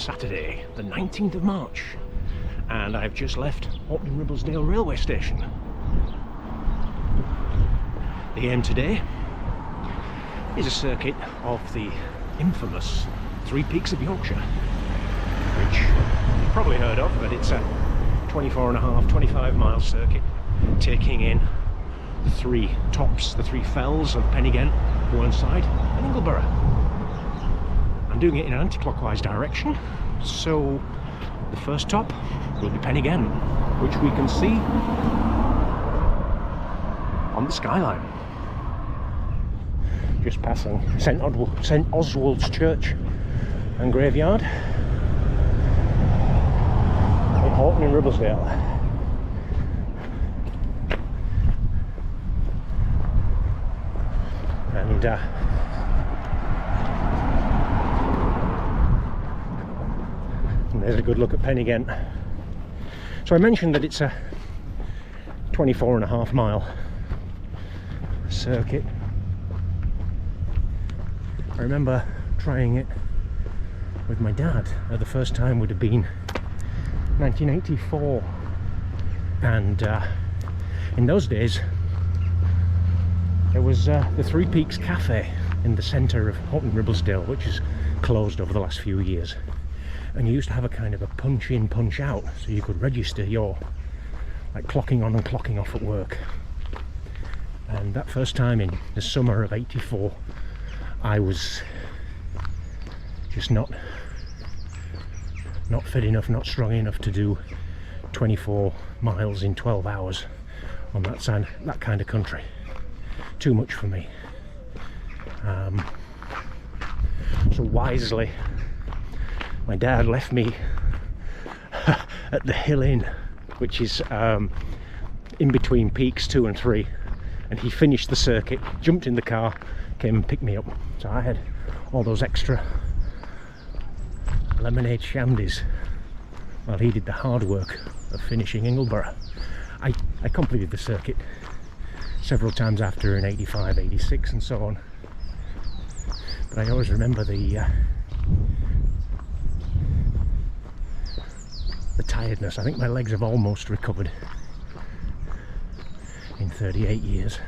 Saturday, the 19th of March, and I've just left Horton-in-Ribblesdale railway station. The aim today is a circuit of the infamous Three Peaks of Yorkshire, which you've probably heard of, but it's a 25 mile circuit taking in the three tops, the three fells of Pen-y-Ghent, Whernside and Ingleborough. I'm doing it in an anti-clockwise direction, so the first top will be Pen-y-Ghent, which we can see on the skyline. Just passing St Oswald's Church and Graveyard at Horton-in-Ribblesdale. And there's a good look at Pen-y-Ghent. So I mentioned that it's a 24.5 mile circuit. I remember trying it with my dad. The first time would have been 1984, and in those days there was the Three Peaks Cafe in the centre of Horton-in-Ribblesdale, which is closed over the last few years, and you used to have a kind of a punch in, punch out, so you could register your clocking on and clocking off at work. And that first time in the summer of '84, I was just not fit enough, not strong enough to do 24 miles in 12 hours on that kind of country. Too much for me. So wisely, my dad left me at the Hill Inn, which is in between peaks 2 and 3, and he finished the circuit, jumped in the car, came and picked me up. So I had all those extra lemonade shandies while he did the hard work of finishing Ingleborough. I completed the circuit several times after in '85, '86 and so on, but I always remember the tiredness. I think my legs have almost recovered in 38 years.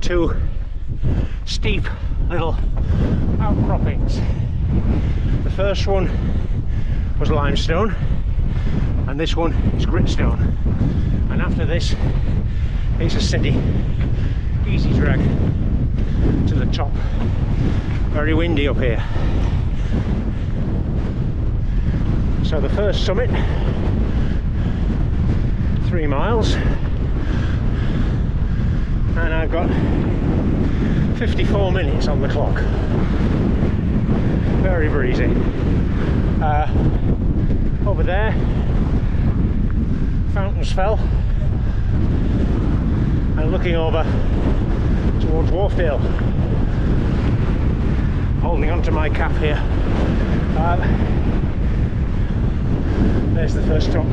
Two steep little outcroppings. The first one was limestone and this one is gritstone, and after this it's a steady, easy drag to the top. Very windy up here. So the first summit, 3 miles, and I've got 54 minutes on the clock. Very breezy. Over there, Fountains Fell, and looking over towards Wharfdale, holding onto my cap here. There's the first stop.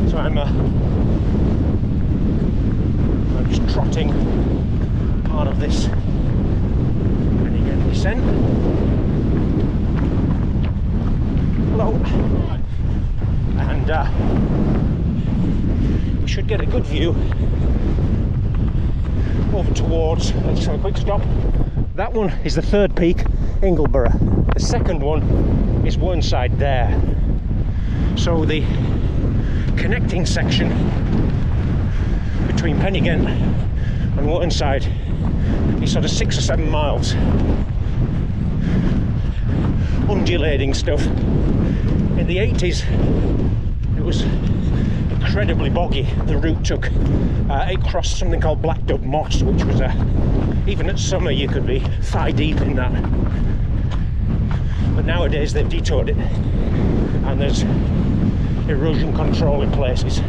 So I'm just trotting part of this Pen-y-Ghent descent. Hello. And we should get a good view over towards, let's just have a quick stop. That one is the third peak, Ingleborough. The second one is Whernside there. So the connecting section between Pen-y-Ghent and Whernside is sort of 6 or 7 miles. Undulating stuff. In the 80s it was incredibly boggy. The route took, it crossed something called Black Dog Moss, which was even at summer you could be thigh deep in that. But nowadays they've detoured it and there's erosion control in places.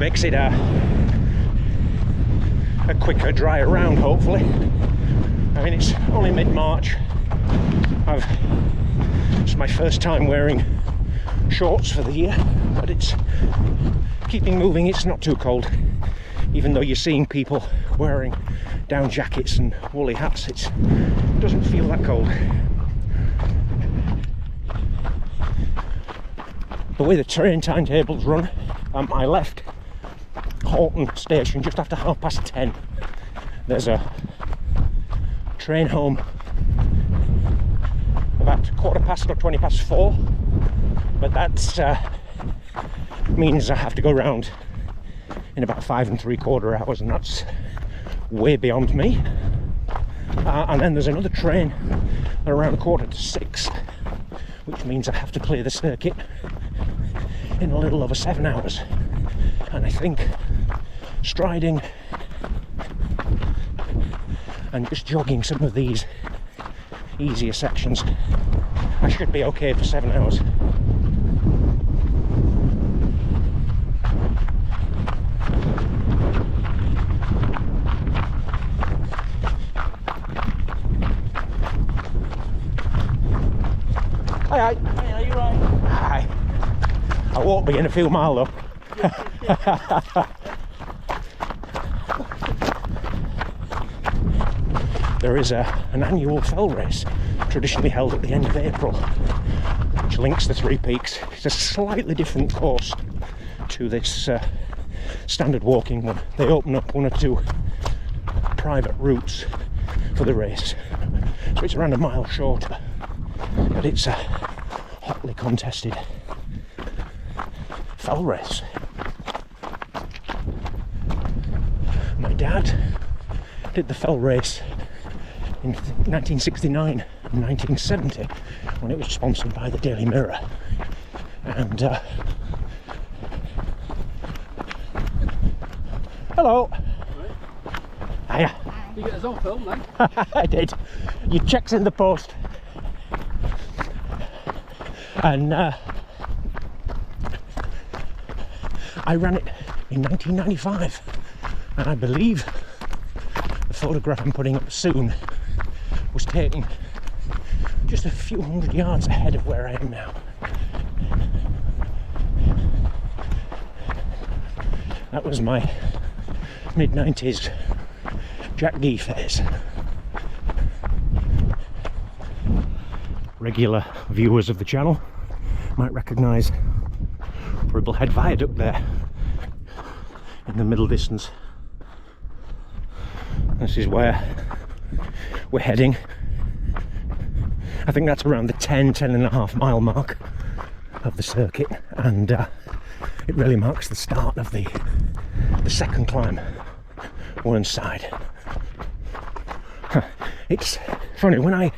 makes it a quicker, drier round, hopefully. I mean, it's only mid-March. It's my first time wearing shorts for the year, but it's keeping moving. It's not too cold, even though you're seeing people wearing down jackets and woolly hats. It doesn't feel that cold. The way the train timetables run, I left Horton station just after 10:30. There's a train home about 4:15 or 4:20, but that means I have to go round in about 5 3/4 hours, and that's way beyond me. And then there's another train at around 5:45, which means I have to clear the circuit in a little over 7 hours. And I think striding and just jogging some of these easier sections, I should be okay for 7 hours. Hi. Hey, are you right? Hi. I won't be in a few mile though. There is an annual fell race traditionally held at the end of April, which links the Three Peaks. It's a slightly different course to this standard walking one. They open up 1 or 2 private routes for the race, so it's around a mile shorter, but it's a hotly contested fell race. My dad did the fell race in 1969 and 1970 when it was sponsored by the Daily Mirror, and hello. Right. Hiya. You get us on film then? I did. Your check's in the post. And I ran it in 1995, and I believe the photograph I'm putting up soon was taken just a few hundred yards ahead of where I am now. That was my mid-90s Jack Gee phase. Regular viewers of the channel might recognise Ribblehead Viaduct there in the middle distance. This is where we're heading. I think that's around the 10.5 mile mark of the circuit, and it really marks the start of the second climb, Whernside. It's funny, when I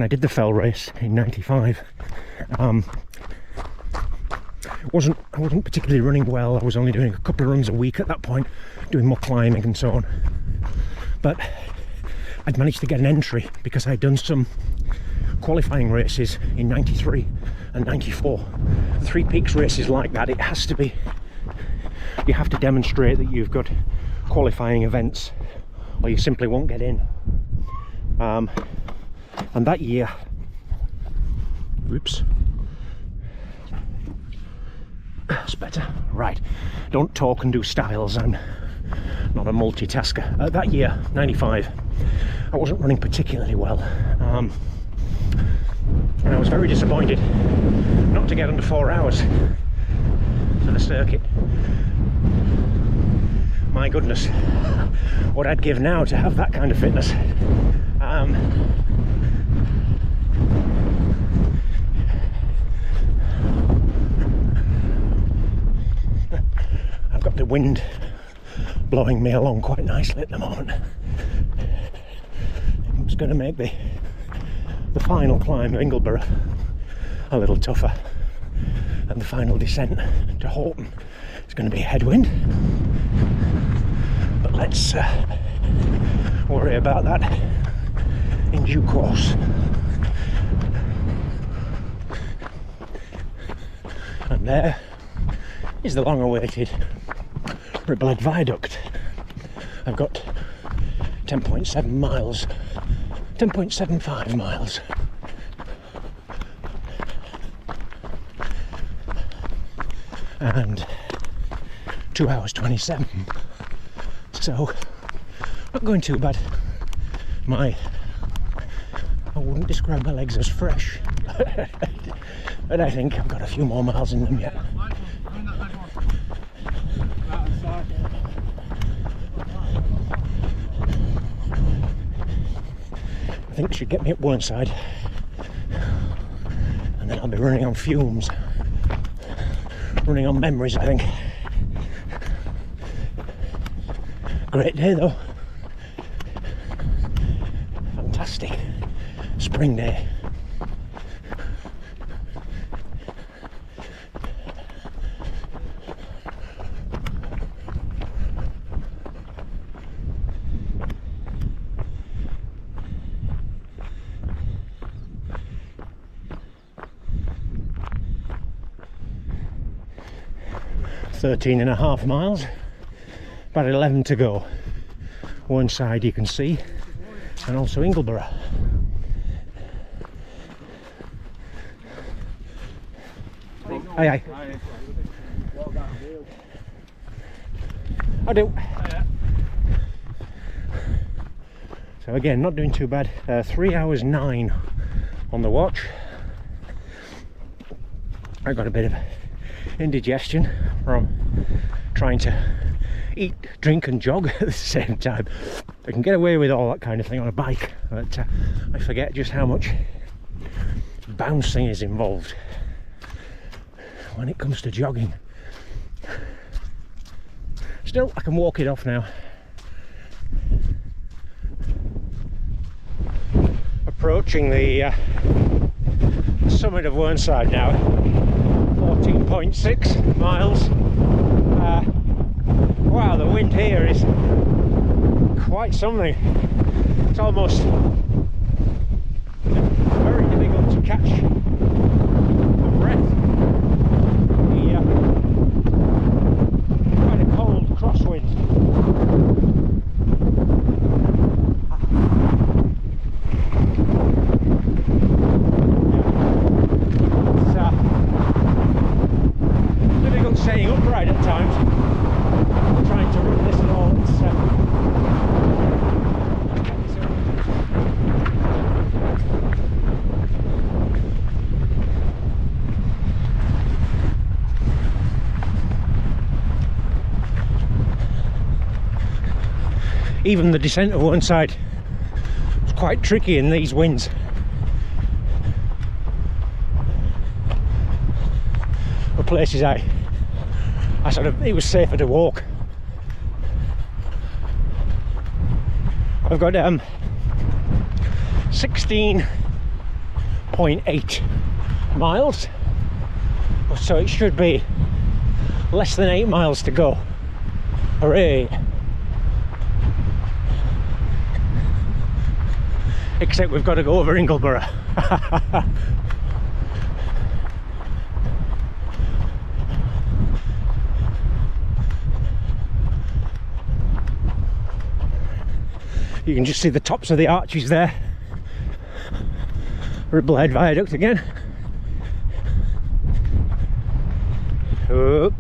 did the fell race in 95, I wasn't particularly running well. I was only doing a couple of runs a week at that point, doing more climbing and so on. But I'd managed to get an entry because I'd done some qualifying races in 93 and 94. The Three Peaks races like that, it has to be, you have to demonstrate that you've got qualifying events or you simply won't get in. And that year, oops, that's better. Right, don't talk and do styles. I'm not a multitasker. That year, 95, I wasn't running particularly well, and I was very disappointed not to get under 4 hours for the circuit. My goodness, what I'd give now to have that kind of fitness. I've got the wind blowing me along quite nicely at the moment. It's going to make the final climb of Ingleborough a little tougher, and the final descent to Horton is going to be a headwind, but let's worry about that in due course. And there is the long-awaited Ribblesdale Viaduct. I've got 10.7 miles, 10.75 miles. And 2 hours 27. So, not going too bad. I wouldn't describe my legs as fresh, but I think I've got a few more miles in them yet. I think it should get me at Whernside, and then I'll be running on fumes, running on memories, I think. Great day though. Fantastic spring day. Thirteen and a half miles, about 11 to go. One side you can see, and also Ingleborough. Aye, aye. I do. So again, not doing too bad. 3 hours 9 on the watch. I got a bit of indigestion from trying to eat, drink and jog at the same time. I can get away with all that kind of thing on a bike, but I forget just how much bouncing is involved when it comes to jogging. Still, I can walk it off now. Approaching the summit of Whernside now. 14.6 miles. Wow, the wind here is quite something. It's almost very difficult to catch my breath. Quite a cold crosswind. Staying upright at times, trying to run this and all. Even the descent of Whernside was quite tricky in these winds. The places it was safer to walk. I've got 16.8 miles, so it should be less than 8 miles to go. Hooray! Except we've got to go over Ingleborough. You can just see the tops of the arches there. Ribblesdale Viaduct again. Oh.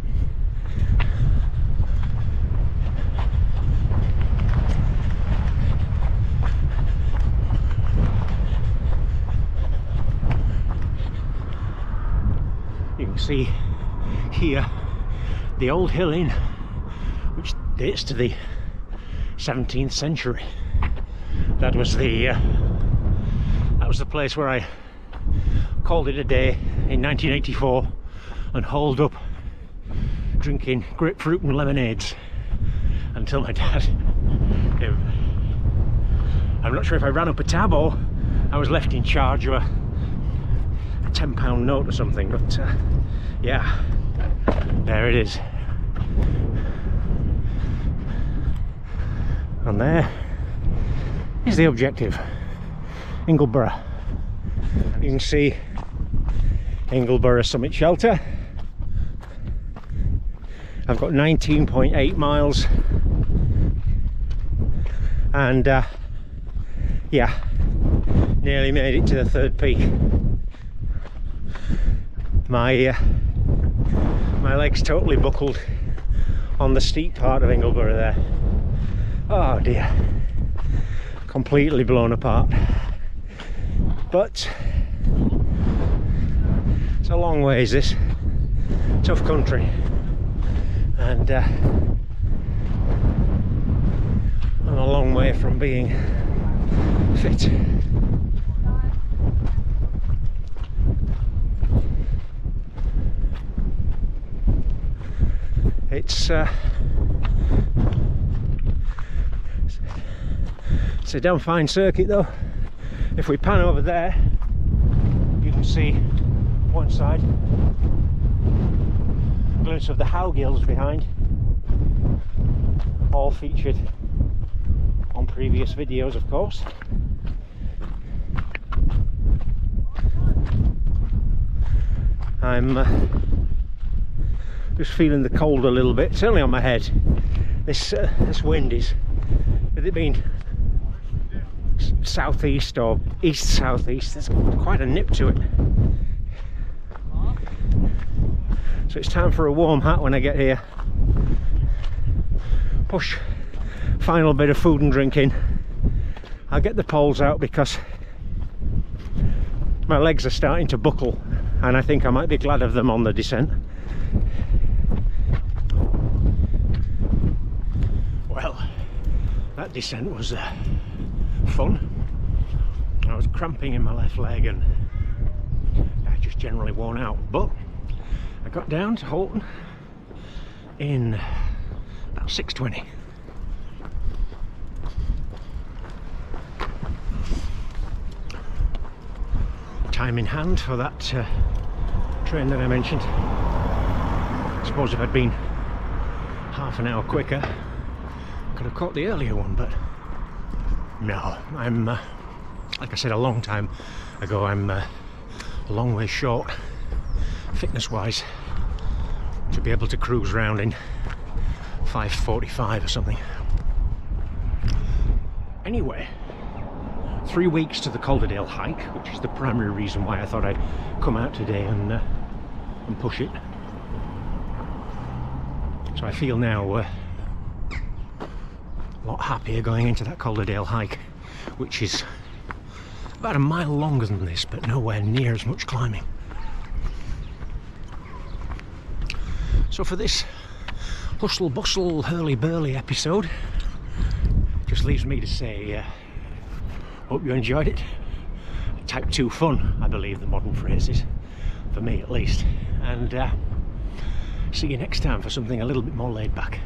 You can see here the old hill inn, which dates to the 17th century. That was the place where I called it a day in 1984 and hauled up drinking grapefruit and lemonades until my dad, I'm not sure if I ran up a tab or I was left in charge of a £10 note or something, but yeah, there it is. And there is the objective, Ingleborough. You can see Ingleborough Summit Shelter, I've got 19.8 miles, and yeah, nearly made it to the third peak. My legs totally buckled on the steep part of Ingleborough there. Oh dear, completely blown apart. But it's a long ways, this tough country, and I'm a long way from being fit. It's a damn fine circuit though. If we pan over there, you can see Whernside, a glimpse of the Howgills behind, all featured on previous videos of course. I'm just feeling the cold a little bit, certainly on my head. This wind is, with it being southeast or east southeast, there's quite a nip to it. So it's time for a warm hat when I get here. Push final bit of food and drink in. I'll get the poles out because my legs are starting to buckle, and I think I might be glad of them on the descent. Well, that descent was fun. I was cramping in my left leg and I just generally worn out, but I got down to Horton in about 6:20. Time in hand for that train that I mentioned. I suppose if I'd been half an hour quicker, I could have caught the earlier one, but no, I'm like I said a long time ago, I'm a long way short fitness wise to be able to cruise around in 5:45 or something. Anyway, 3 weeks to the Calderdale hike, which is the primary reason why I thought I'd come out today and push it. So I feel now a lot happier going into that Calderdale hike, which is about a mile longer than this, but nowhere near as much climbing. So for this hustle bustle hurly burly episode, just leaves me to say hope you enjoyed it. Type 2 fun, I believe the modern phrase is, for me at least, and see you next time for something a little bit more laid back.